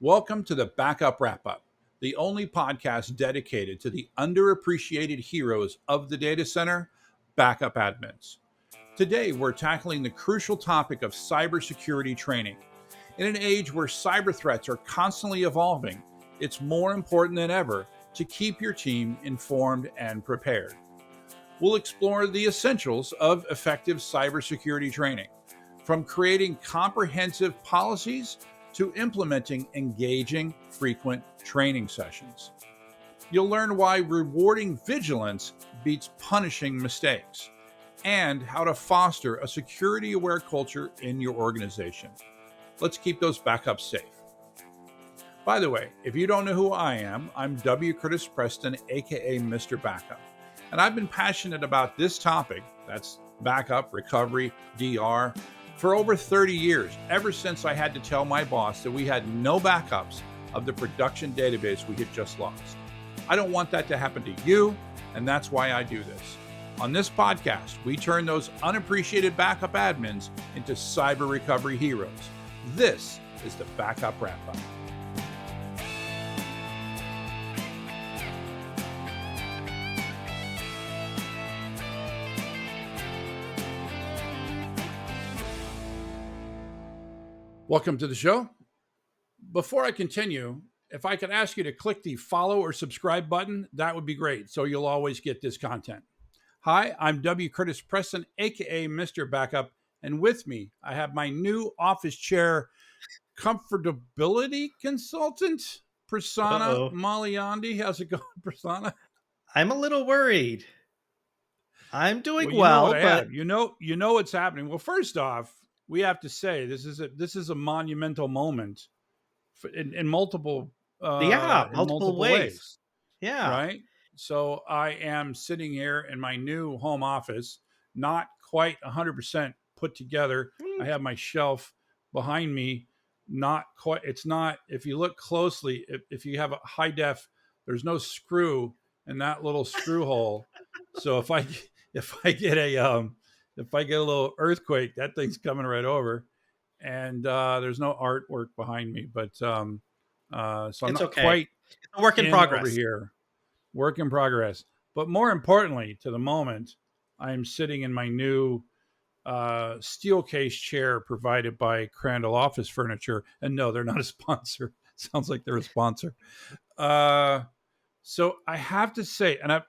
Welcome to the Backup Wrap Up, the only podcast dedicated to the underappreciated heroes of the data center, backup admins. Today, we're tackling the crucial topic of cybersecurity training. In an age where cyber threats are constantly evolving, it's more important than ever to keep your team informed and prepared. We'll explore the essentials of effective cybersecurity training, from creating comprehensive policies to implementing engaging, frequent training sessions. You'll learn why rewarding vigilance beats punishing mistakes, and how to foster a security-aware culture in your organization. Let's keep those backups safe. By the way, if you don't know who I am, I'm W. Curtis Preston, aka Mr. Backup. And I've been passionate about this topic, that's backup, recovery, DR, for over 30 years, ever since I had to tell my boss that we had no backups of the production database we had just lost. I don't want that to happen to you, and that's why I do this. On this podcast, we turn those unappreciated backup admins into cyber recovery heroes. This is the Backup Wrap Up. Welcome to the show. Before I continue, if I could ask you to click the follow or subscribe button, that would be great, so you'll always get this content. Hi, I'm W. Curtis Preston, aka Mr. Backup, and with me, I have my new office chair comfortability consultant, Prasanna Malaiyandi. How's it going, Prasanna? I'm a little worried. I'm doing You know what but have. You know what's happening. Well, first off, we have to say this is a monumental moment in multiple multiple ways. Yeah. Right. So I am sitting here in my new home office, not quite 100% put together. I have my shelf behind me, not quite. It's not. If you look closely, if you have a high def, there's no screw in that little screw hole. So if I get a little earthquake, that thing's coming right over. And there's no artwork behind me, but so I'm not okay. quite it's a work in progress over here. Work in progress. But more importantly, to the moment, I'm sitting in my new steel case chair provided by Crandall Office Furniture. And no, they're not a sponsor. Sounds like they're a sponsor. So I have to say, and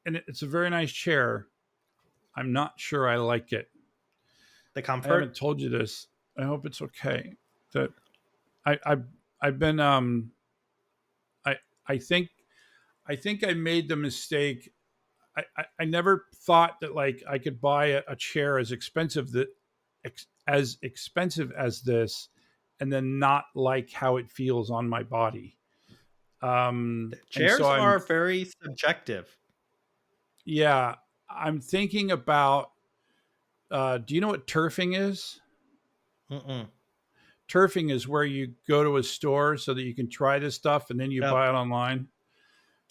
it's a very nice chair. I'm not sure I like it. The comfort. I haven't told you this. I hope it's okay. That I've been I think I made the mistake. I never thought that like I could buy a chair as expensive as this, and then not like how it feels on my body. Chairs are very subjective. Yeah, I'm thinking about. Do you know what turfing is? Mm-mm. Turfing is where you go to a store so that you can try this stuff and then you buy it online.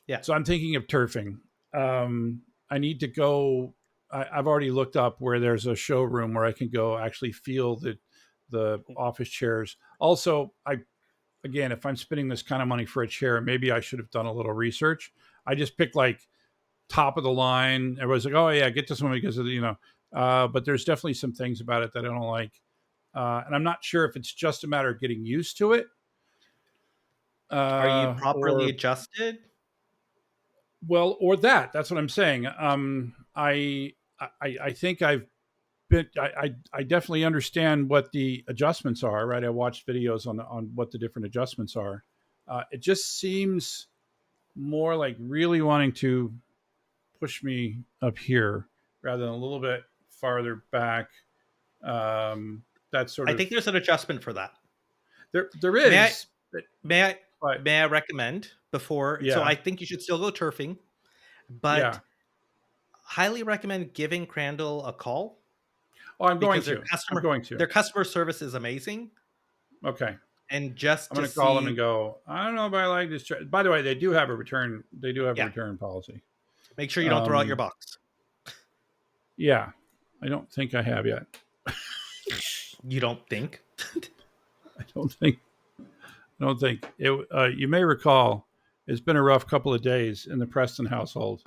Yeah. So I'm thinking of turfing. I need to go. I've already looked up where there's a showroom where I can go actually feel the office chairs. Also, if I'm spending this kind of money for a chair, maybe I should have done a little research. I just picked like top of the line. Everybody's like, oh yeah, get this one because of but there's definitely some things about it that I don't like. And I'm not sure if it's just a matter of getting used to it. Are you properly adjusted? Well, or that's what I'm saying. I think I've been, I definitely understand what the adjustments are, right? I watched videos on what the different adjustments are. It just seems more like really wanting to push me up here rather than a little bit farther back. That sort of. I think there's an adjustment for that. There is. May I recommend before? Yeah. So I think you should still go turfing, but highly recommend giving Crandall a call. Oh, I'm going to. Their customer service is amazing. Okay. And just I'm going to call them and go, I don't know if I like this. By the way, they do have a return. They do have a return policy. Make sure you don't throw out your box. Yeah. I don't think I have yet. You don't think? I don't think. I don't think it. You may recall it's been a rough couple of days in the Preston household.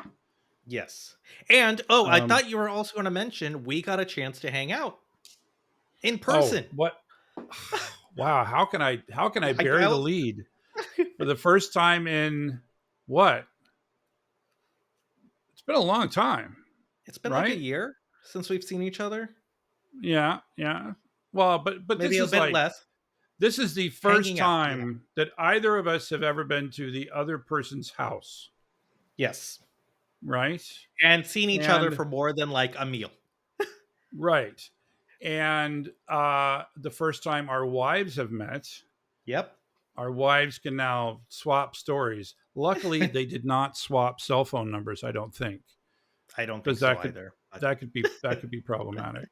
Yes. And I Um, thought you were also going to mention we got a chance to hang out in oh, person. what? Wow, how can I bury I the was, lead for the first time in what? It's been a long time, it's been like a right? year since we've seen each other. Yeah, yeah. Well, but Maybe this a is bit like less. this is the first Hanging out. Yeah. time that either of us have ever been to the other person's house, Yes. right? And seen each other And for more than like a meal. right. And the first time our wives have met, Yep. our wives can now swap stories. Luckily, they did not swap cell phone numbers, I don't think, I don't think because so either. But that could be problematic.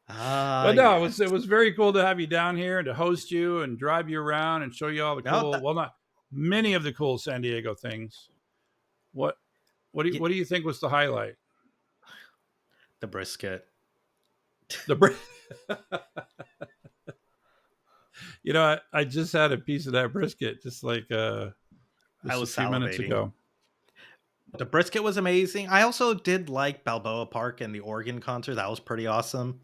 ah, But no, yes. it was very cool to have you down here and to host you and drive you around and show you all the No, cool, well, not many of the cool San Diego things. What what do you think was the highlight? the brisket. The I just had a piece of that brisket I just a was few minutes salivating. ago. The brisket was amazing. I also did like Balboa Park and the organ concert. That was pretty awesome.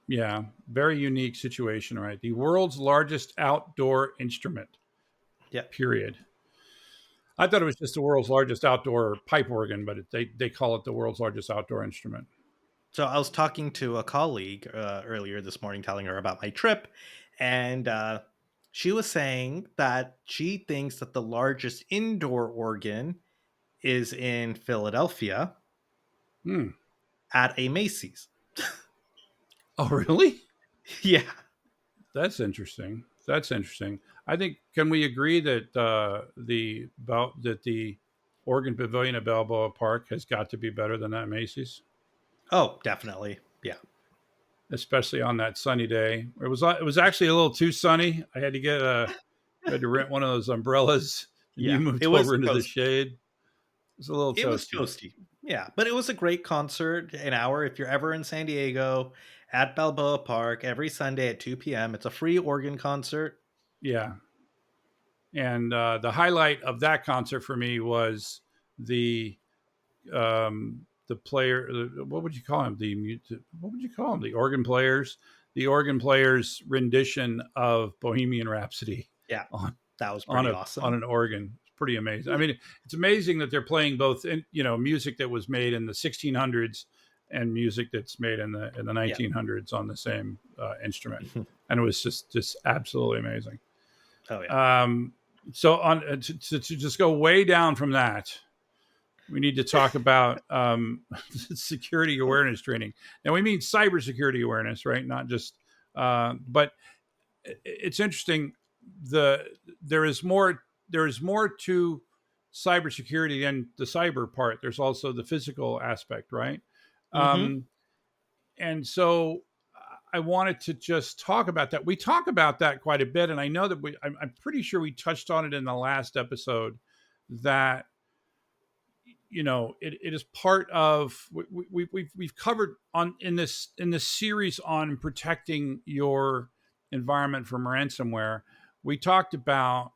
Yeah, very unique situation, right? The world's largest outdoor instrument. Yeah. Period. I thought it was just the world's largest outdoor pipe organ, but they call it the world's largest outdoor instrument. So I was talking to a colleague earlier this morning, telling her about my trip, and she was saying that she thinks that the largest indoor organ is in Philadelphia Hmm. at a Macy's. Oh, really? Yeah. That's interesting. That's interesting. I think can we agree that the Oregon Pavilion at Balboa Park has got to be better than that Macy's, Oh, definitely. Yeah. especially on that sunny day. It was actually a little too sunny. I had to I had to rent one of those umbrellas, and you Yeah. moved It was over into the toasty. shade. It was a little It was toasty. toasty. Yeah, but it was a great concert. An hour if you're ever in San Diego at Balboa Park every Sunday at 2 p.m. It's a free organ concert. Yeah, and the highlight of that concert for me was the the player. What would you call him? What would you call him? The organ players' rendition of Bohemian Rhapsody Yeah, on that was on pretty a on awesome. an organ. It's pretty amazing. I mean, it's amazing that they're playing both, music that was made in the 1600s and music that's made in the Yeah. 1900s on the same instrument, and it was just absolutely amazing. Oh yeah. Um, so on to just go way down from that, we need to talk about security awareness training. Now we mean cybersecurity awareness, right? Not just, but it's interesting. There is more to cybersecurity than the cyber part. There's also the physical aspect, right? Mm-hmm. Um, and so I wanted to just talk about that. We talk about that quite a bit, and I know that I'm pretty sure we touched on it in the last episode that it is part of we've covered on in this series on protecting your environment from ransomware. We talked about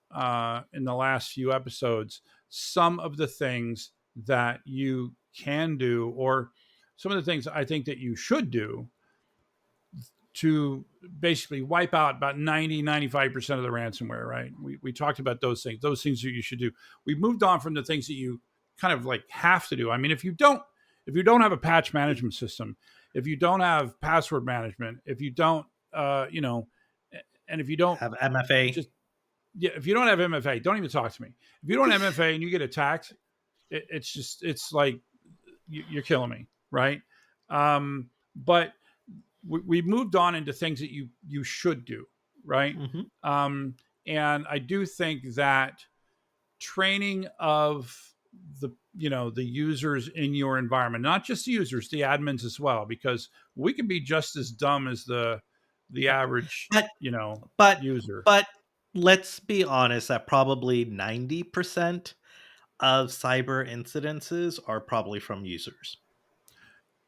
in the last few episodes some of the things that you can do, or some of the things I think that you should do to basically wipe out about 95% of the ransomware, right? We talked about those things that you should do. We moved on from the things that you kind of like have to do. I mean, if you don't have a patch management system, if you don't have password management, if you don't, and if you don't Have MFA. just, yeah, if you don't have MFA, don't even talk to me. If you don't have MFA and you get attacked, it's like you're killing me, right? But we moved on into things that you should do, right? Mm-hmm. Um, and I do think that training of the users in your environment, not just the users, the admins as well, because we can be just as dumb as the average But but user. but let's be honest that probably 90% of cyber incidences are probably from users.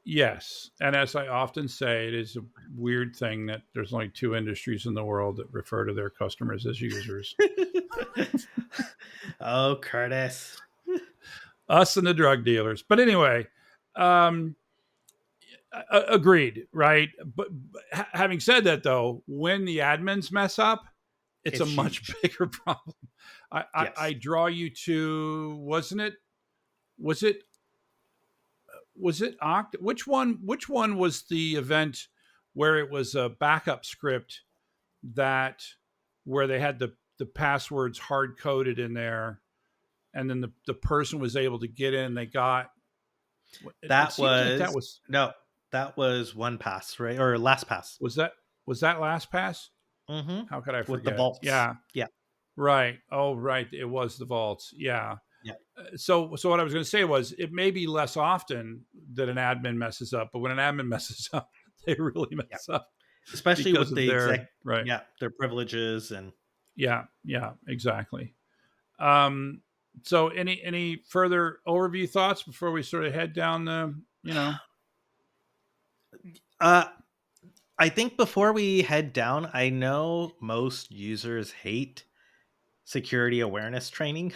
Yes. And as I often say, it is a weird thing that there's only two industries in the world that refer to their customers as users, Oh, Curtis. us and the drug dealers. But anyway, um, agreed, right? But having said that, though, when the admins mess up, it's a It's much huge. bigger problem. I Yes. draw you to, wasn't it? Was it was it Oct? Which one was the event where it was a backup script that where they had the passwords hard coded in there, and then the person was able to get in. They got it That seems like that was no, that was one pass, right? Or last pass. was that was that LastPass. Mm-hmm. How could I With the forget? vaults. Yeah, Yeah. right. Oh, right. It was the vaults. Yeah. Yeah. So what I was going to say was it may be less often that an admin messes up, but when an admin messes up, they really Yeah. mess up Especially because with of the their right. yeah, their privileges and Yeah, yeah, exactly. Um, so any further overview thoughts before we sort of head down the uh I think before we head down, I know most users hate security awareness training.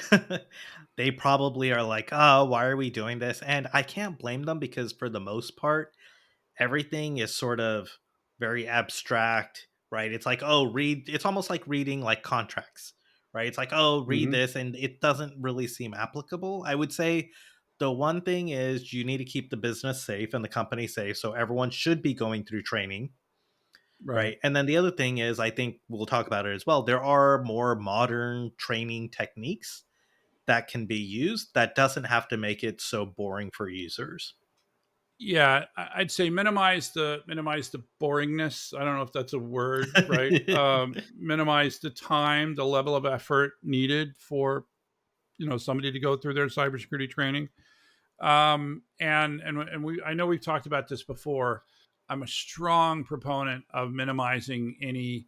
They probably are like, "Oh, why are we doing this?" And I can't blame them because for the most part, everything is sort of very abstract, right? It's like, "Oh, read." It's almost like reading like contracts, right? It's like, "Oh, read hmm this," and it doesn't really seem applicable. I would say the one thing is you need to keep the business safe and the company safe, so everyone should be going through training, right. right? And then the other thing is, I think we'll talk about it as well. There are more modern training techniques that can be used that doesn't have to make it so boring for users. Yeah, I'd say minimize the boringness. I don't know if that's a word, right? Minimize the time, the level of effort needed for somebody to go through their cybersecurity training. And we I know we've talked about this before. I'm a strong proponent of minimizing any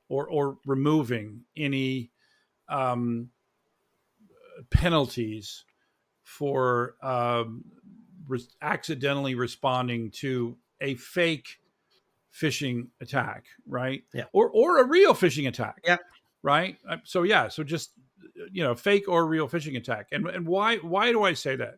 or removing any um, penalties for accidentally responding to a fake phishing attack, right? Yeah. Or a real phishing attack, Yeah. right? So yeah, so just fake or real phishing attack. And why do I say that?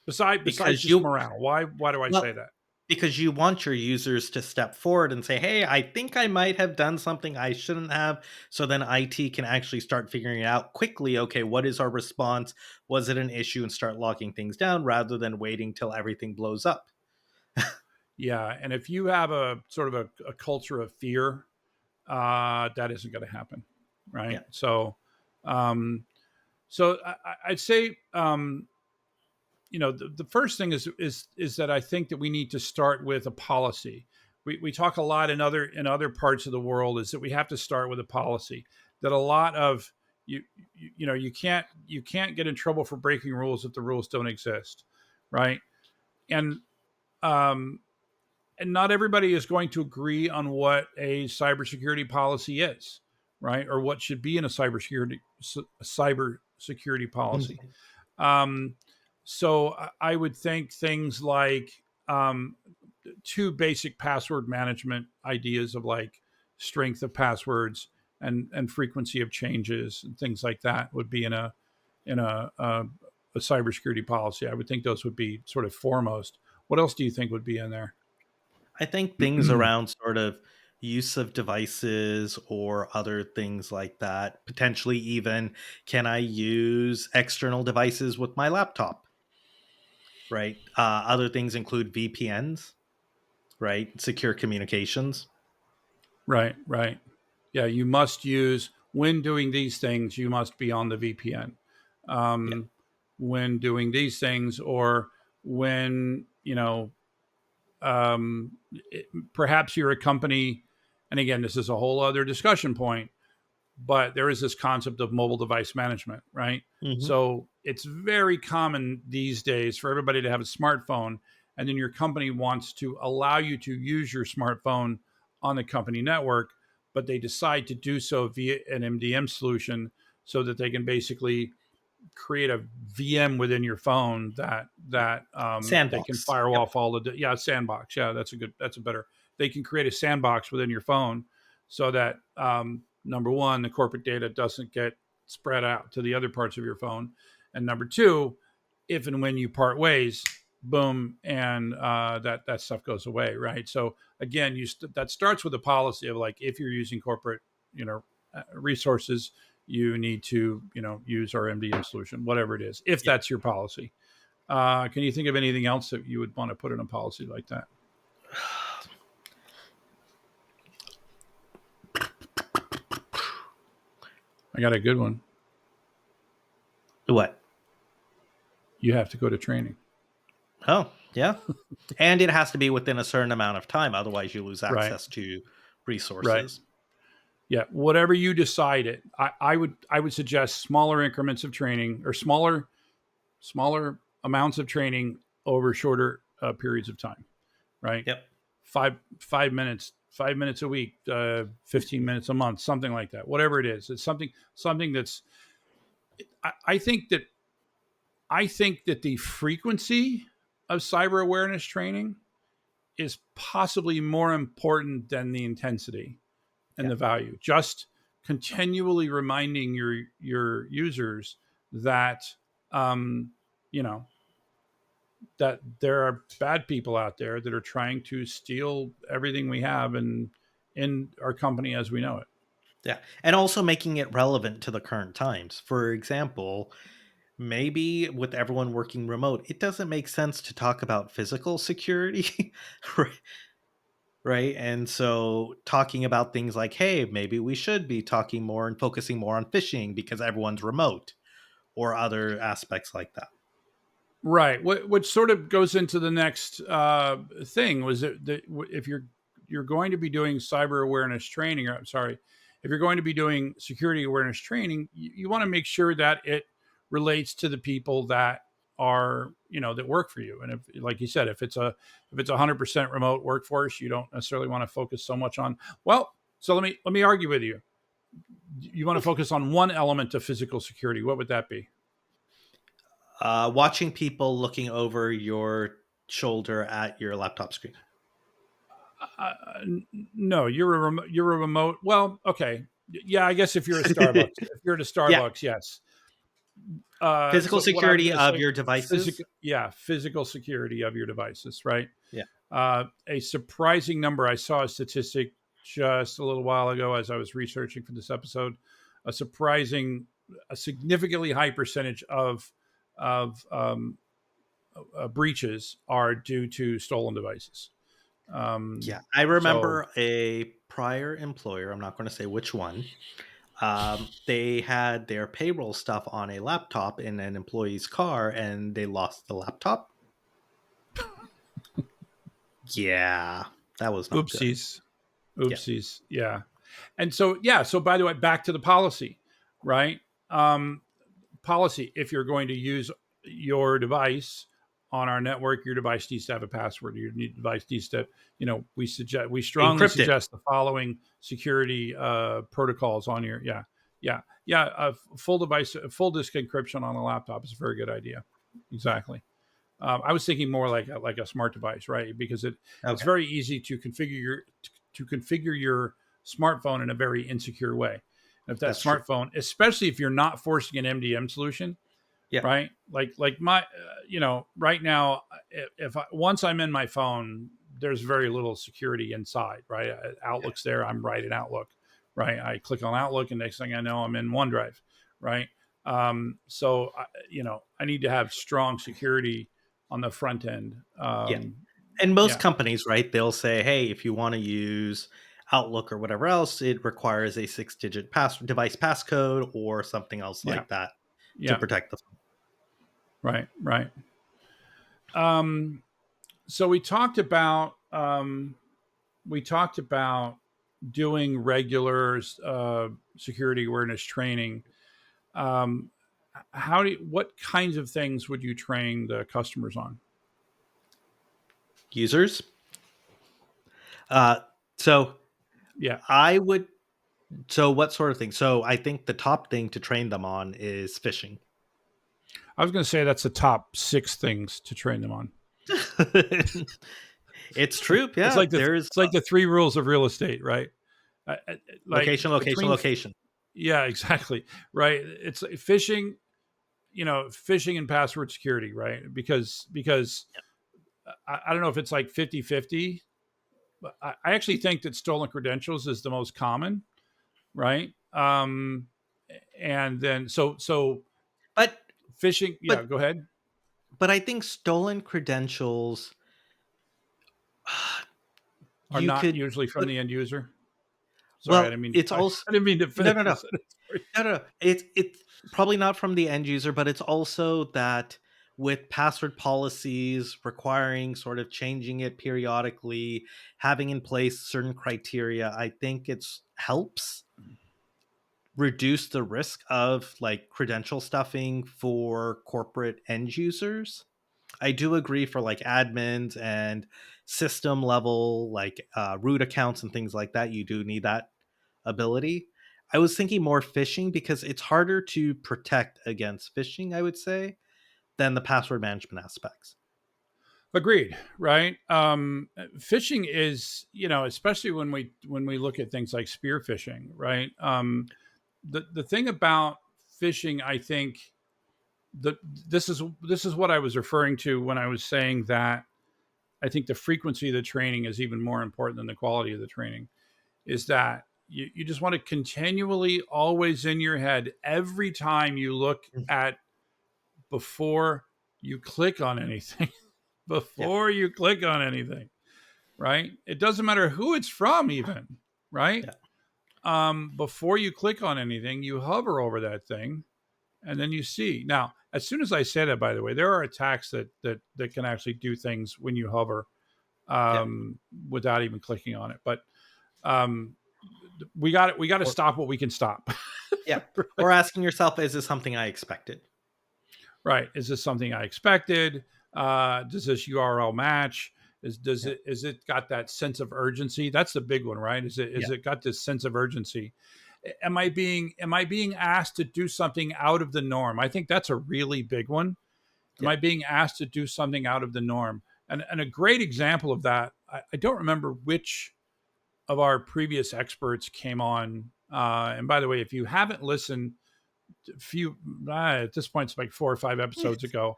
Besides Because just you morale, why do I say well, that? because you want your users to step forward and say, "Hey, I think I might have done something I shouldn't have." So then IT can actually start figuring it out quickly. Okay, what is our response? Was it an issue? And start locking things down rather than waiting till everything blows up. Yeah, and if you have a sort of a culture of fear, that isn't going to happen, Yeah. right? Um, so I'd say the first thing is that I think that we need to start with a policy. We talk a lot in other parts of the world is that we have to start with a policy that a lot of you can't get in trouble for breaking rules if the rules don't exist, right? And um, and not everybody is going to agree on what a cybersecurity policy is, right? Or what should be in a cybersecurity policy. Um, so I would think things like two basic password management ideas of like strength of passwords and frequency of changes and things like that would be in a cybersecurity policy. I would think those would be sort of foremost. What else do you think would be in there? I think things around sort of use of devices or other things like that. Potentially, even can I use external devices with my laptop? Right. Other things include VPNs, right? Secure communications. Right, right. Yeah, you must use when doing these things. You must be on the VPN. Yeah. Um, when doing these things, or when perhaps you're a company, and again, this is a whole other discussion point, but there is this concept of mobile device management, right? Hmm. So it's very common these days for everybody to have a smartphone, and then your company wants to allow you to use your smartphone on the company network, but they decide to do so via an MDM solution so that they can basically create a VM within your phone that they can Sandbox. firewall Yep. off all the sandbox. Yeah, that's a better. They can create a sandbox within your phone so that number one, the corporate data doesn't get spread out to the other parts of your phone, and number two, if and when you part ways, boom, and that stuff goes away, right? So again, that starts with a policy of like if you're using corporate, resources, you need to use our MDM solution, whatever it is, if Yep. that's your policy. Can you think of anything else that you would want to put in a policy like that? I got a good one. What? You have to go to training. Oh, yeah. And it has to be within a certain amount of time, otherwise you lose Right. access to Right. resources. Yeah. Whatever you decide it, I would suggest smaller increments of training or smaller amounts of training over shorter periods of time. Right. Yep. 5 minutes a week, 15 minutes a month, something like that. Whatever it is, it's something that's. I think that the frequency of cyber awareness training is possibly more important than the intensity and Yeah. the value. Just continually reminding your users that um, you know that there are bad people out there that are trying to steal everything we have and in our company as we know it. Yeah. And also making it relevant to the current times. For example, maybe with everyone working remote, it doesn't make sense to talk about physical security. Right. Right. And so talking about things like, hey, maybe we should be talking more and focusing more on phishing because everyone's remote or other aspects like that. Right. What sort of goes into the next thing was that if you're going to be doing cyber awareness training, or I'm sorry, if you're going to be doing security awareness training, you want to make sure that it relates to the people that are that work for you. And if, like you said, if it's 100% remote workforce, you don't necessarily want to focus so much on. Well, so let me argue with you. You want to focus on one element of physical security. What would that be? Watching people looking over your shoulder at your laptop screen. uh, no, you're a remote. Well, okay, yeah, I guess if you're at a Yeah. Starbucks, yes. Physical So what I was security going to of say, your devices. physical security of your devices, right? Yeah. A surprising number. I saw a statistic just a little while ago as I was researching for this episode. A significantly high percentage of breaches are due to stolen devices. Yeah. I So remember a prior employer, I'm not going to say which one. They had their payroll stuff on a laptop in an employee's car and they lost the laptop. Yeah. That was not good. oopsies. Yeah. Oopsies. Yeah. And so, yeah. So, by the way, back to the policy, right? Um, Policy. If you're going to use your device on our network, your device needs to have a password. Your device needs to, we strongly Encrypted. suggest the following security protocols on your, yeah. Full disk encryption on a laptop is a very good idea. Exactly. I was thinking more like a smart device, right? Because it's Okay. very easy to configure your smartphone in a very insecure way. And if that That's true. smartphone, especially if you're not forcing an MDM solution, Yeah. right? Like my, right now, if once I'm in my phone, there's very little security inside, right? Yeah. Outlook's there. I'm right in Outlook, right? I click on Outlook, and next thing I know, I'm in OneDrive, right? So I need to have strong security on the front end. Yeah. And most Yeah, companies, right, they'll say, hey, if you want to use Outlook or whatever else, it requires a 6-digit device passcode or something else yeah, like that to yeah, protect the phone. right, right. Um, so we talked about doing regular security awareness training. Um, what kinds of things would you train the customers on? Users. Uh, so Yeah, I would. So what sort of thing? So I think the top thing to train them on is phishing. I was going to say that's the top 6 things to train them on. It's true. It's Yeah, like the there's it's like the 3 rules of real estate, right? Like location, location, between, location. yeah, exactly, right. It's like phishing, phishing and password security, right? Because I don't know if it's like 50-50, but I actually think that stolen credentials is the most common, right? And then so But phishing, yeah, but go ahead. but I think stolen credentials Are you not could usually from put the end user. Sorry, I well, didn't mean to. it's also I didn't mean to no, finish no, the no. sentence for you. No, no, no. It's probably not from the end user, but it's also that with password policies requiring sort of changing it periodically, having in place certain criteria, I think it's helps reduce the risk of like credential stuffing for corporate end users. I do agree for like admins and system level, like root accounts and things like that. You do need that ability. I was thinking more phishing because it's harder to protect against phishing, I would say, than the password management aspects. Agreed, right? Phishing is, especially when we look at things like spear phishing, right? The thing about phishing, I think, the this is what I was referring to when I was saying that I think the frequency of the training is even more important than the quality of the training. Is that you just want to continually, always in your head, every time you look at, before you click on anything, Yeah, before you click on anything, right? It doesn't matter who it's from, even, right? yeah, Before you click on anything, you hover over that thing, and then you see. Now, as soon as I say that, by the way, there are attacks that can actually do things when you hover, yeah, without even clicking on it. But um, we got to or stop what we can stop. yeah, Right? or asking yourself, is this something I expected? Right. Is this something I expected? Does this URL match? Yeah, Is it got that sense of urgency? That's the big one, right? yeah, Is it got this sense of urgency? Am I being asked to do something out of the norm? I think that's a really big one. Am yeah, I being asked to do something out of the norm? And a great example of that, I don't remember which of our previous experts came on. And by the way, if you haven't listened, few at this point, it's like 4 or 5 episodes ago,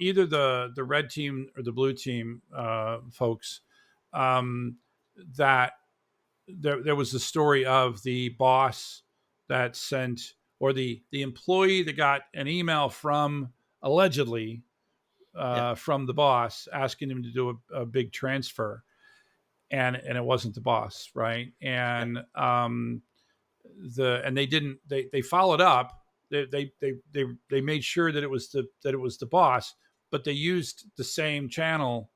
either the red team or the blue team folks, um, that there was the story of the boss that sent, or the employee that got an email from, allegedly, yeah, from the boss asking him to do a big transfer, and it wasn't the boss, right? yeah, And they didn't, they followed up. They made sure that it was the boss, but they used the same channel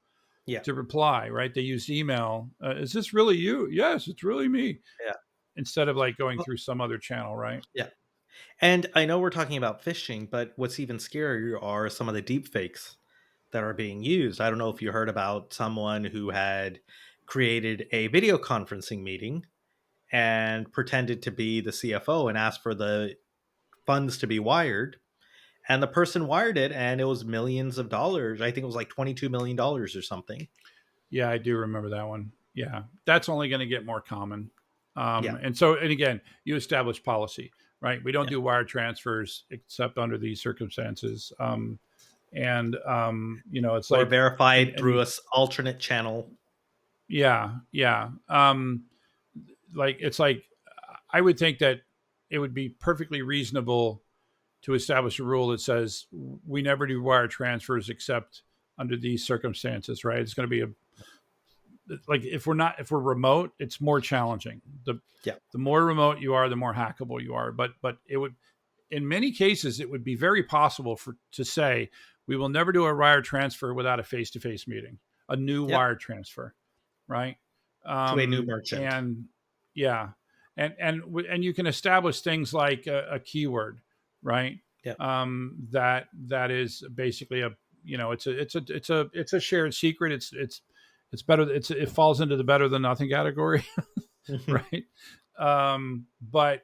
yeah, to reply, right? They used email. Is this really you? Yes, it's really me. yeah. Instead of like going Well, through some other channel, right? yeah. And I know we're talking about phishing, but what's even scarier are some of the deep fakes that are being used. I don't know if you heard about someone who had created a video conferencing meeting and pretended to be the CFO and asked for the funds to be wired. And the person wired it, and it was millions of dollars. I think it was like $22 million or something. Yeah, I do remember that one. Yeah, that's only going to get more common. Yeah, And again, you establish policy, right? We don't yeah. do wire transfers except under these circumstances. And it's Or like, and verified and through you, a alternate channel. yeah, yeah. Like, it's like, I would think that it would be perfectly reasonable to establish a rule that says we never do wire transfers except under these circumstances, right? It's going to be like, if we're remote, it's more challenging. Yeah, The more remote you are, the more hackable you are. But it would, in many cases, it would be very possible to say we will never do a wire transfer without a face to face meeting, a new yeah. wire transfer, right? To a new merchant. And yeah, and you can establish things like a keyword, right? Yeah, That is basically it's a shared secret. It's better. It falls into the better than nothing category, right? But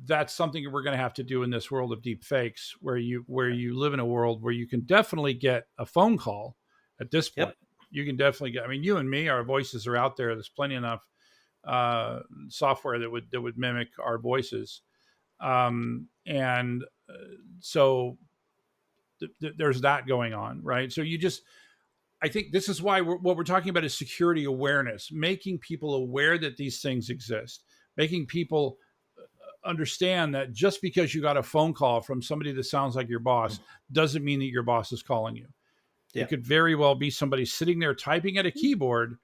that's something we're going to have to do in this world of deep fakes, where you live in a world where you can definitely get a phone call at this point. Yep. You can definitely get. I mean, you and me, our voices are out there. There's plenty enough software that would mimic our voices, and so there's that going on, right? So you just I think this is why what we're talking about is security awareness, making people aware that these things exist, making people understand that just because you got a phone call from somebody that sounds like your boss doesn't mean that your boss is calling you. It Yeah. could very well be somebody sitting there typing at a keyboard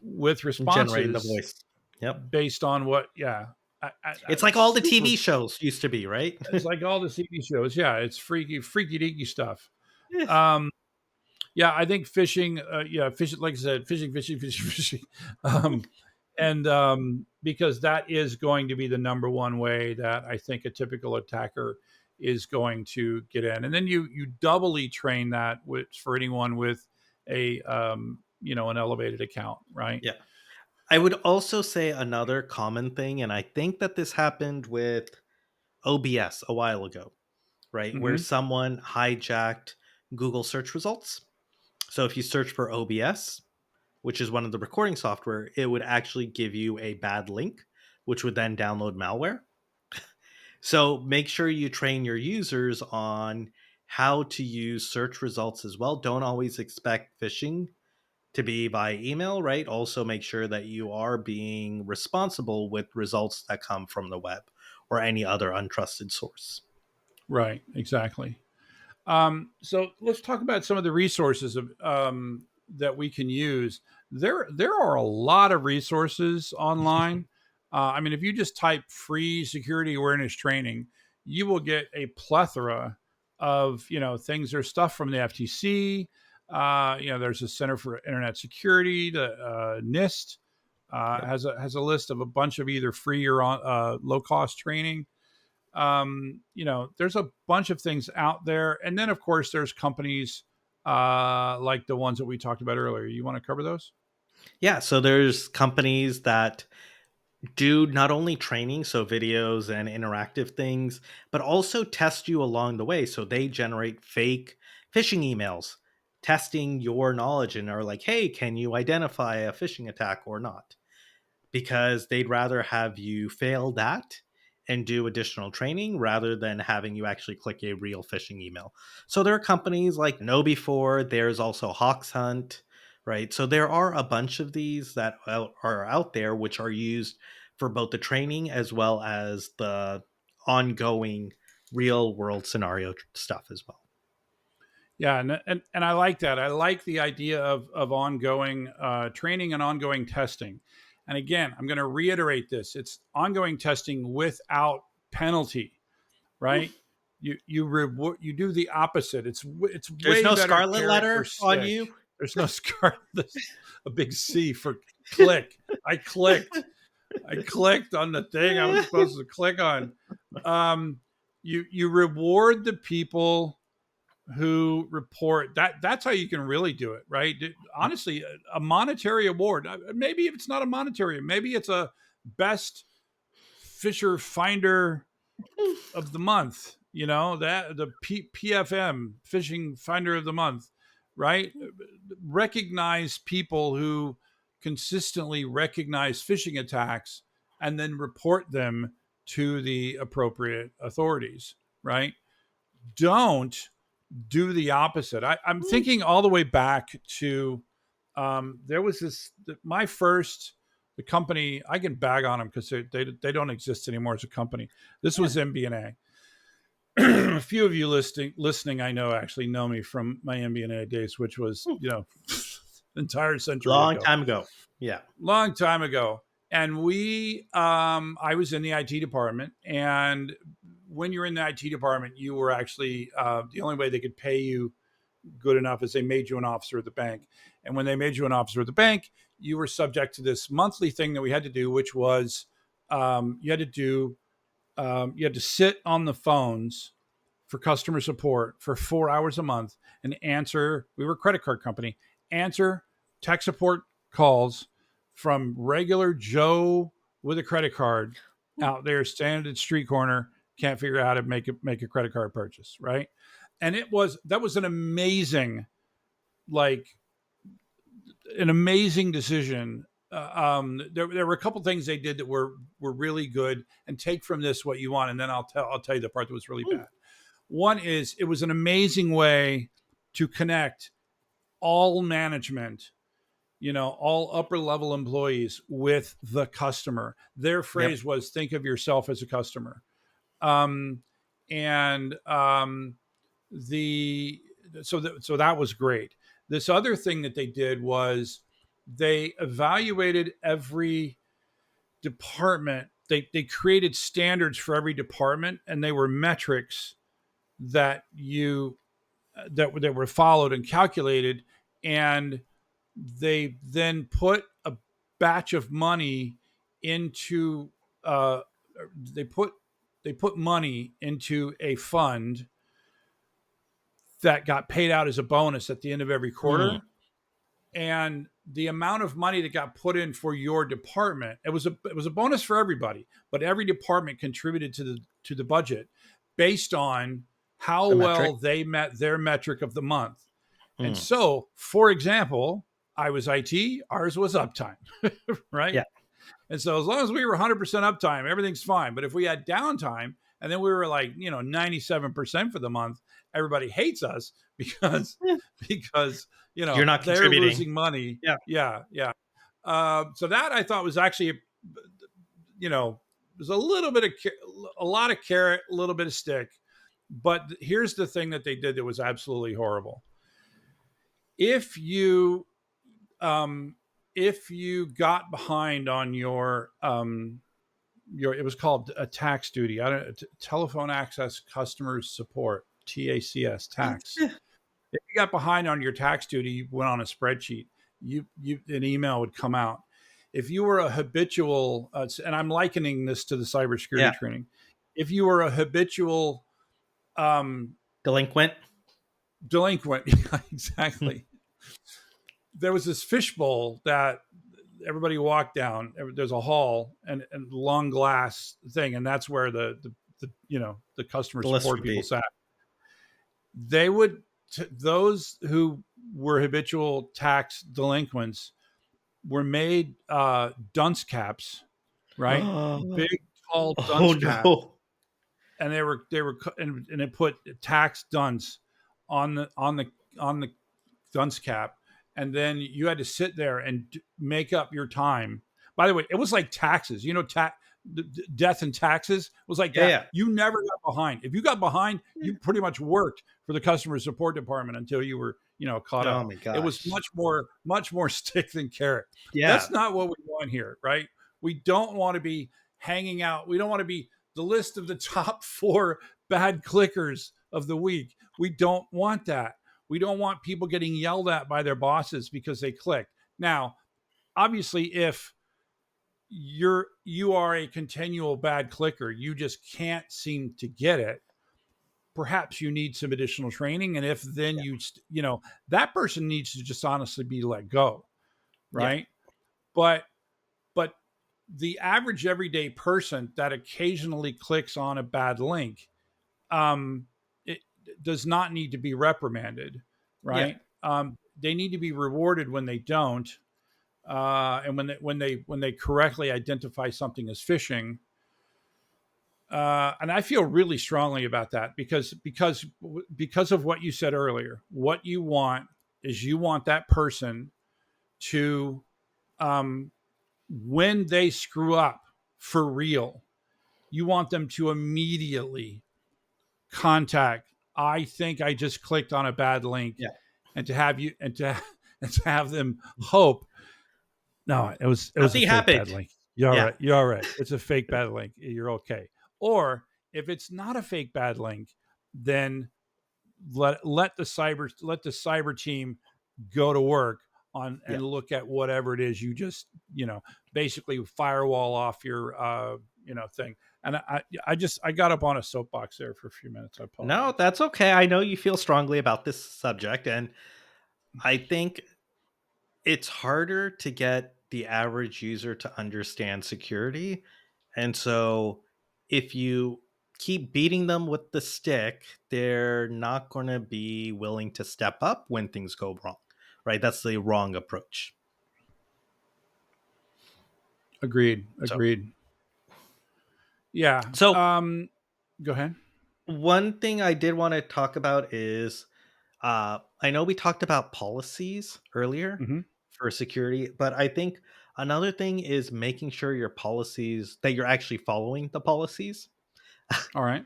with Generating the responses voice. Yep. based on what, yeah, It's like all the super. TV shows used to be, right? It's like all the TV shows. Yeah, it's freaky deaky stuff. Um, yeah, I think fishing, fishing, like I said, fishing, um, and because that is going to be the number one way that I think a typical attacker is going to get in, and then you doubly train that with for anyone with a an elevated account, right? Yeah. I would also say another common thing, and I think that this happened with OBS a while ago, right? Where Mm-hmm. someone hijacked Google search results. So if you search for OBS, which is one of the recording software, it would actually give you a bad link, which would then download malware. So make sure you train your users on how to use search results as well. Don't always expect phishing to be by email, right? Also make sure that you are being responsible with results that come from the web or any other untrusted source. Right, exactly. So let's talk about some of the resources that we can use. There are a lot of resources online. I mean, if you just type free security awareness training, you will get a plethora of things. There's stuff from the FTC. There's a Center for Internet Security. The NIST Yep. has a list of a bunch of either free or low cost training. There's a bunch of things out there, and then of course there's companies like the ones that we talked about earlier. You want to cover those? Yeah, so there's companies that do not only training, so videos and interactive things, but also test you along the way. So they generate fake phishing emails, testing your knowledge and are like, hey, can you identify a phishing attack or not? Because they'd rather have you fail that and do additional training rather than having you actually click a real phishing email. So there are companies like KnowBe4, there's also Hawks Hunt, right? So there are a bunch of these that are out there which are used for both the training as well as the ongoing real world scenario stuff as well. Yeah, and I like that. I like the idea of ongoing training and ongoing testing. And again, I'm going to reiterate this: it's ongoing testing without penalty, right? You do the opposite. It's There's way no better scarlet carrot for letter on stick. you. There's no scar. There's a big C for click. I clicked. I clicked on the thing I was supposed to click on. Um, you reward the people who report that. That's how you can really do it, right? Honestly, a monetary award. Maybe if it's not a monetary, maybe it's a best Fisher Finder of the month. That the PFM Fishing Finder of the Month, right? Recognize people who consistently recognize phishing attacks and then report them to the appropriate authorities, right? Don't do the opposite. I'm thinking all the way back to there was my first the company. I can bag on them because they don't exist anymore as a company. This Yeah. was MBNA. A few of you listening, I know actually know me from my MBNA days, which was entire century Long ago, time ago. Yeah. long time ago. And I was in the IT department, and when you're in the IT department, you were actually the only way they could pay you good enough is they made you an officer of the bank. And when they made you an officer of the bank, you were subject to this monthly thing that we had to do, which was you had to do you had to sit on the phones for customer support for 4 hours a month and answer. We were a credit card company. Answer tech support calls from regular Joe with a credit card out there standing at the street corner, can't figure out how to make a credit card purchase, right? And that was like an amazing decision. There were a couple things they did that were really good. And take from this what you want, and then I'll tell you the part that was really bad. One is it was an amazing way to connect all management, all upper level employees with the customer. Their Yep. phrase was, think of yourself as a customer. Um, and the so that was great. This other thing that they did was they evaluated every department. They created standards for every department, and they were metrics that that were followed and calculated, and they then put a batch of money into they put they put money into a fund that got paid out as a bonus at the end of every Mm. quarter. And the amount of money that got put in for your department, it was a bonus for everybody, but every department contributed to the budget based on how The metric. well they met their metric of the month. And Mm. so, for example, I was IT, ours was uptime, right? Yeah. And so as long as we were 100% uptime, everything's fine. But if we had downtime and then we were like, 97% for the month, everybody hates us because Eh, because you're not they're contributing. losing money. Yeah. Yeah, yeah. So that I thought was actually, there's a little bit of a lot of carrot, a little bit of stick. But here's the thing that they did that was absolutely horrible. If you if you got behind on your it was called a tax duty. I don't telephone access customer support, TACS tax. Eh, If you got behind on your tax duty, you went on a spreadsheet. You an email would come out. If you were a habitual, and I'm likening this to the cybersecurity Yeah. training. If you were a habitual um, Delinquent. delinquent, exactly. There was this fishbowl that everybody walked down. There's a hall and long glass thing, and that's where the customer The list support would people be. sat. They would those who were habitual tax delinquents were made dunce caps, right? Oh Big tall dunce caps, no. and and it put tax dunce on the dunce cap, and then you had to sit there and make up your time. By the way, it was like taxes. Death and taxes was like Yeah, that. yeah. You never got behind. If you got behind, you pretty much worked for the customer support department until you were, caught Oh up. my It was gosh. much more stick than carrot. Yeah. That's not what we want here, right? We don't want to be hanging out. We don't want to be the list of the top 4 bad clickers of the week. We don't want that. We don't want people getting yelled at by their bosses because they clicked. Now, obviously, if you are a continual bad clicker, you just can't seem to get it. Perhaps you need some additional training, and if then Yeah. that person needs to just honestly be let go, Yeah. right? But the average everyday person that occasionally clicks on a bad link, it does not need to be reprimanded, Yeah. right? They need to be rewarded when they don't, and when they correctly identify something as phishing. And I feel really strongly about that because of what you said earlier. What you want is you want that person to, um, when they screw up for real, you want them to immediately contact. I think I just clicked on a bad link, Yeah. and to have you and to have them hope. No, it was a Nothing fake bad happened. link. You're all Yeah. right. You're all right. It's a fake bad link. You're okay. Or if it's not a fake bad link, then let the cyber team go to work on Yeah. and look at whatever it is you just basically firewall off your thing. And I got up on a soapbox there for a few minutes. I No, apologize. that's okay. I know you feel strongly about this subject, and I think it's harder to get the average user to understand security. And so if you keep beating them with the stick, they're not going to be willing to step up when things go wrong, right? That's the wrong approach. Agreed. So, Agreed. Yeah. so Go ahead. one thing I did want to talk about is I know we talked about policies earlier Hmm. for security, but I think another thing is making sure your policies that you're actually following the policies, All right.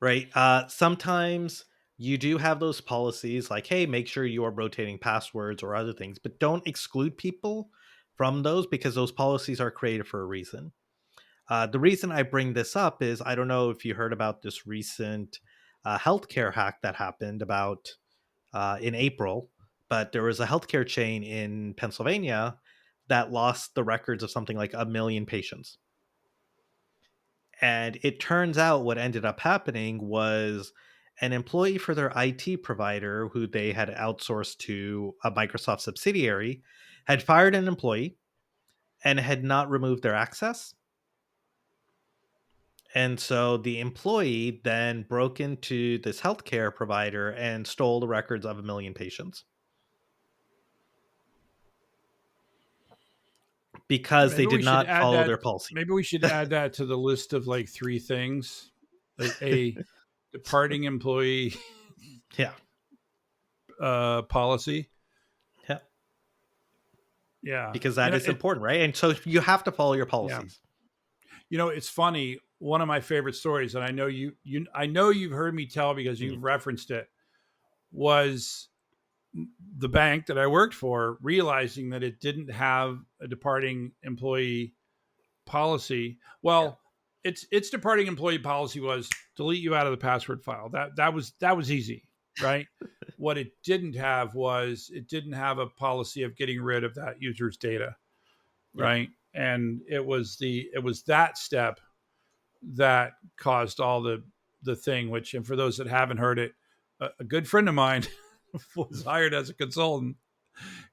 right? Sometimes you do have those policies like, hey, make sure you are rotating passwords or other things, but don't exclude people from those because those policies are created for a reason. The reason I bring this up is I don't know if you heard about this recent healthcare hack that happened about in April, but there was a healthcare chain in Pennsylvania that lost the records of something like 1 million patients. And it turns out what ended up happening was an employee for their IT provider, who they had outsourced to a Microsoft subsidiary, had fired an employee and had not removed their access. And so the employee then broke into this healthcare provider and stole the records of 1 million patients because they Maybe we did should not add follow that. their policy. Maybe we should add that to the list of like three things: a departing employee Yeah. policy. Yeah. Yeah. Because that is important, right? And so you have to follow your Yeah. policies. It's funny. One of my favorite stories, and I know I know you've heard me tell because Mhm. you've referenced it, was the bank that I worked for realizing that it didn't have a departing employee policy. Yeah. Well, its departing employee policy was delete you out of the password file. That was easy, right? What it didn't have was it didn't have a policy of getting rid of that user's data, Yeah. right? And it was that step that caused all the thing. Which, and for those that haven't heard it, a good friend of mine was hired as a consultant,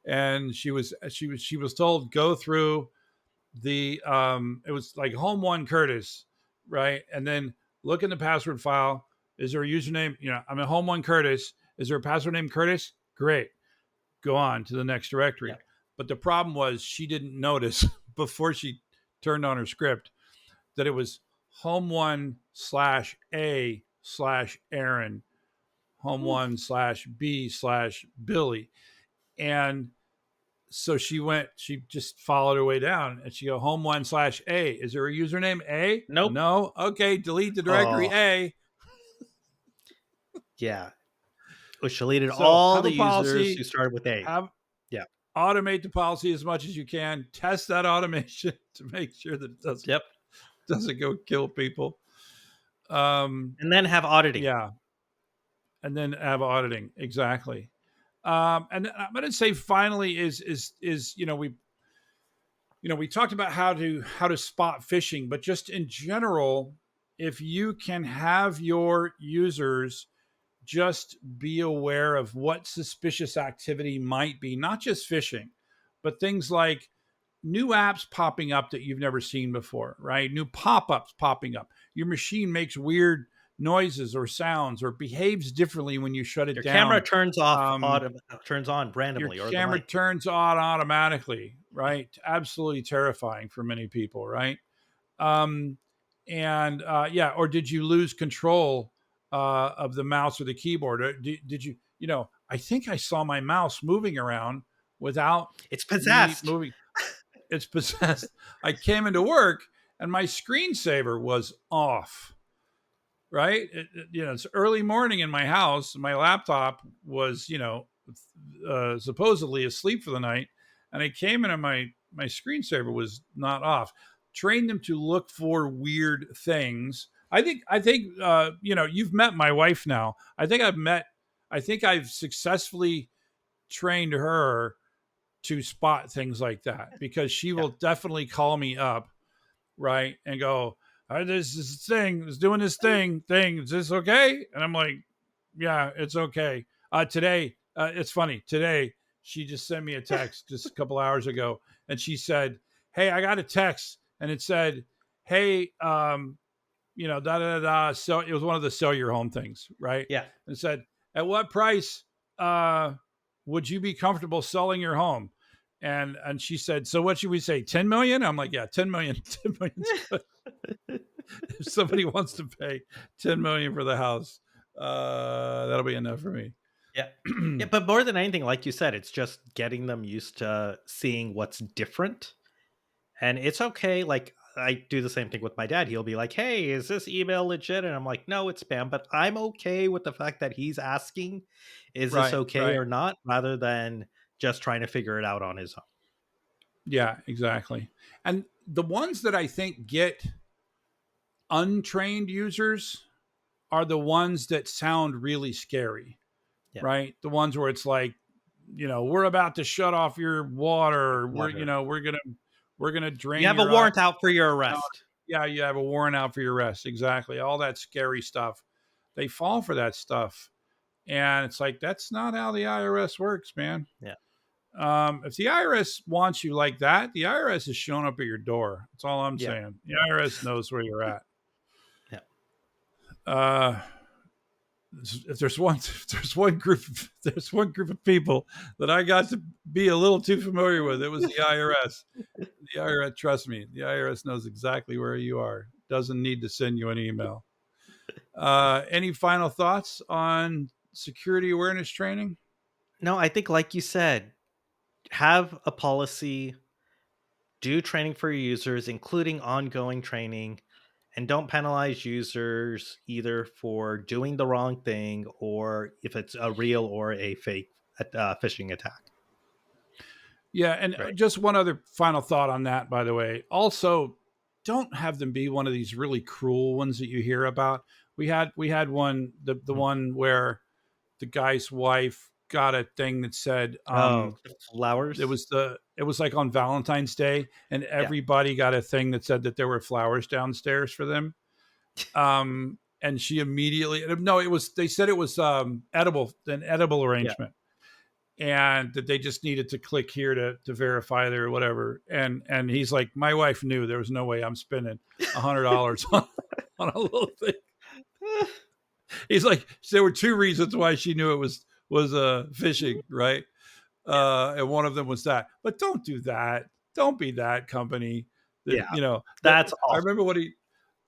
and she was told go through the it was like home one Curtis, right? And then look in the password file. Is there a username? I'm at home one Curtis. Is there a password named Curtis? Great. Go on to the next Yeah. directory. But the problem was she didn't notice before she turned on her script that it was home one slash A slash Aaron, home Ooh. one slash B slash Billy. And so she just followed her way down, and she go home one slash A. Is there a username A? Nope. No. Okay. Delete the directory Oh, A. yeah. Which deleted So all have the a users who policy, started with A. have Yeah. automate the policy as much as you can. Test that automation to make sure that it doesn't Yep. doesn't go kill people. Um, And then have auditing. yeah, and then have auditing exactly. And I'm going to say finally is we talked about how to spot phishing, but just in general, if you can have your users just be aware of what suspicious activity might be, not just phishing, but things like new apps popping up that you've never seen before, right? New pop-ups popping up. Your machine makes weird noises or sounds or behaves differently when you shut it Your camera down. turns off Um, turns on your randomly, or the camera mic. turns on automatically, right? Absolutely terrifying for many people, right? Um, and yeah, or did you lose control of the mouse or the keyboard? Or did you, I think I saw my mouse moving around without It's me possessed. moving. It's possessed. I came into work and my screensaver was off, right? It's early morning in my house. My laptop was, supposedly asleep for the night, and I came in and my screensaver was not off. Trained them to look for weird things. I think you've met my wife now. I think I've successfully trained her to spot things like that because she Yeah. will definitely call me up, right, and go, this thing is doing this thing. Is this okay? And I'm like, yeah, it's okay. Today, it's funny. Today, she just sent me a text just a couple hours ago, and she said, "Hey, I got a text, and it said, hey, da da da. So it was one of the sell your home things, right? Yeah. And it said, at what price would you be comfortable selling your home? And she said, so what should we say, 10 million? I'm like, yeah, 10 million. 10 million's good. If somebody wants to pay 10 million for the house, that'll be enough for me. Yeah. Yeah, but more than anything, like you said, it's just getting them used to seeing what's different. And it's okay. Like, I do the same thing with my dad. He'll be like, hey, is this email legit? And I'm like, no, it's spam. But I'm okay with the fact that he's asking, is this Right, okay right. or not? Rather than just trying to figure it out on his own. Yeah, exactly. And the ones that I think get untrained users are the ones that sound really scary, Yeah. right? The ones where it's like, we're about to shut off your water. Water. We're gonna You drain have a your warrant out for your account. arrest. Yeah, you have a warrant out for your arrest. Exactly. All that scary stuff. They fall for that stuff. And it's like, that's not how the IRS works, man. Yeah. If the IRS wants you like that, the IRS is showing up at your door. That's all I'm Yeah. saying. The IRS knows where you're at. Yeah. If there's one group of people that I got to be a little too familiar with, it was the IRS. The IRS, trust me, the IRS knows exactly where you are. Doesn't need to send you an email. Any final thoughts on security awareness training? No, I think, like you said, have a policy, do training for your users, including ongoing training, and don't penalize users either for doing the wrong thing or if it's a real or a fake phishing attack. Yeah, and Right. just one other final thought on that, by the way. Also, don't have them be one of these really cruel ones that you hear about. We had one, the Mhm. one where the guy's wife got a thing that said Oh, the flowers. it was like on Valentine's Day, and Yeah. everybody got a thing that said that there were flowers downstairs for them. And she immediately, no, it was, they said it was an edible Yeah. arrangement, and that they just needed to click here to verify there or whatever. And he's like, my wife knew there was no way I'm spending $100 on a little thing. He's like, there were two reasons why she knew it was phishing, right? And one of them was that. But don't do that. Don't be that company. That, Yeah. that That's I awful.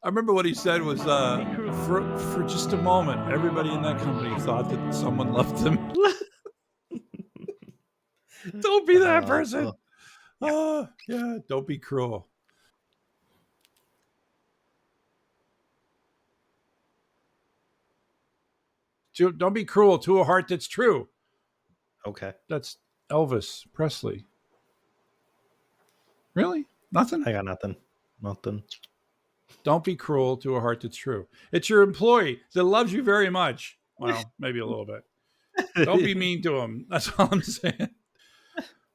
remember what he said was, for just a moment, everybody in that company thought that someone loved them. Don't be that person. Yeah. Yeah, don't be cruel. Don't be cruel to a heart that's true. Okay. That's Elvis Presley. Really? Nothing? I got nothing. Nothing. Don't be cruel to a heart that's true. It's your employee that loves you very much. Well, maybe a little bit. Don't be mean to him. That's all I'm saying.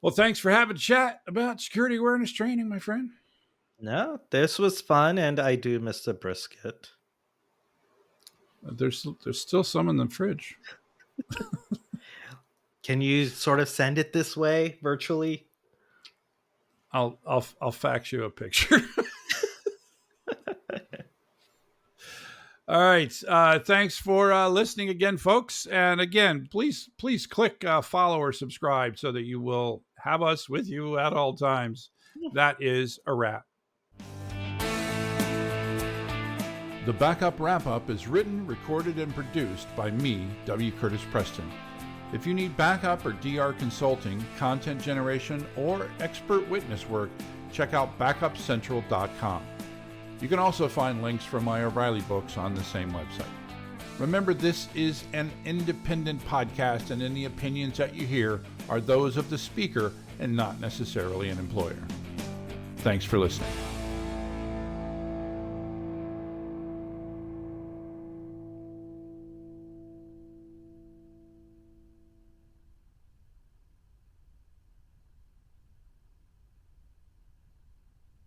Well, thanks for having a chat about security awareness training, my friend. No, this was fun, and I do miss the brisket. There's still some in the fridge. Can you sort of send it this way virtually? I'll fax you a picture. All right. Thanks for listening again, folks. And again, please click follow or subscribe so that you will have us with you at all times. That is a wrap. The Backup Wrap Up is written, recorded, and produced by me, W. Curtis Preston. If you need backup or DR consulting, content generation, or expert witness work, check out backupcentral.com. You can also find links from my O'Reilly books on the same website. Remember, this is an independent podcast, and any opinions that you hear are those of the speaker and not necessarily an employer. Thanks for listening.